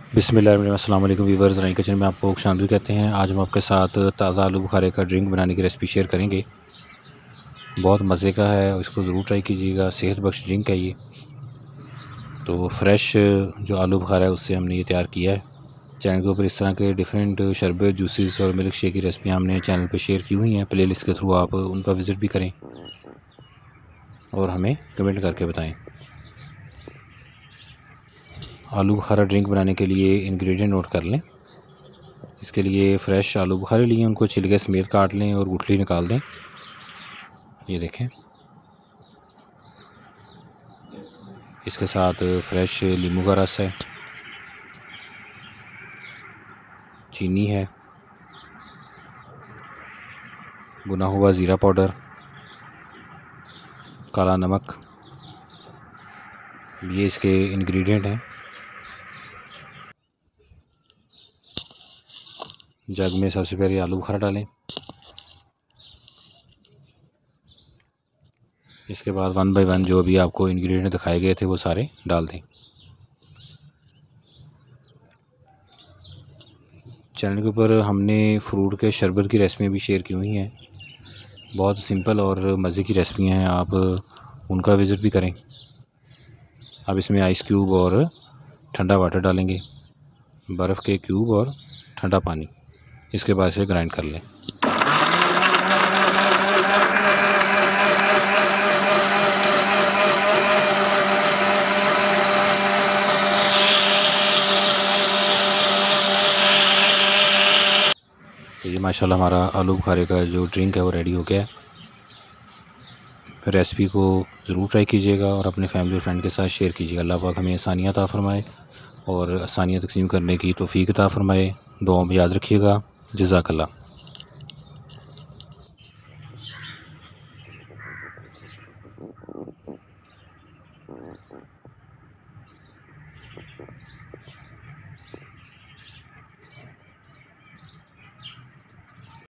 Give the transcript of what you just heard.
बिस्मिल्लाहिर्रहमानिर्रहीम। अस्सलाम वालेकुम व्यूअर्स, रानी किचन में आपको खुशामदीद कहते हैं। आज हम आपके साथ ताज़ा आलू बुखारे का ड्रिंक बनाने की रेसिपी शेयर करेंगे। बहुत मज़े का है, इसको ज़रूर ट्राई कीजिएगा। सेहत बख्श ड्रिंक है ये। तो फ्रेश जो आलू बुखारा है उससे हमने ये तैयार किया है। चैनल के ऊपर इस तरह के डिफरेंट शरबत, जूसेस और मिल्क शेक की रेसिपी हमने चैनल पर शेयर की हुई हैं। प्लेलिस्ट के थ्रू आप उनका विज़िट भी करें और हमें कमेंट करके बताएँ। आलू बुखारा ड्रिंक बनाने के लिए इंग्रेडिएंट नोट कर लें। इसके लिए फ़्रेश आलू बुखारे लिए, उनको छिलके समेत काट लें और गुठली निकाल दें। ये देखें, इसके साथ फ्रेश नींबू का रस है, चीनी है, भुना हुआ ज़ीरा पाउडर, काला नमक, ये इसके इंग्रेडिएंट हैं। जग में सबसे पहले आलू बुखारा डालें। इसके बाद 1 बाय 1 जो भी आपको इंग्रेडिएंट दिखाए गए थे वो सारे डाल दें। चैनल के ऊपर हमने फ्रूट के शरबत की रेसिपी भी शेयर की हुई हैं। बहुत सिंपल और मज़े की रेसिपी हैं, आप उनका विज़िट भी करें। अब इसमें आइस क्यूब और ठंडा वाटर डालेंगे, बर्फ़ के क्यूब और ठंडा पानी। इसके बाद इसे ग्राइंड कर लें। तो ये माशाल्लाह हमारा आलू बुखारे का जो ड्रिंक है वो रेडी हो गया है। रेसिपी को ज़रूर ट्राई कीजिएगा और अपने फैमिली और फ्रेंड के साथ शेयर कीजिएगा। अल्लाह पाक हमें आसानियाँ अता फ़रमाए और आसानियाँ तक़सीम करने की तौफ़ीक़ अता फ़रमाए। दुआ में याद रखिएगा। जज़ाकल्लाह।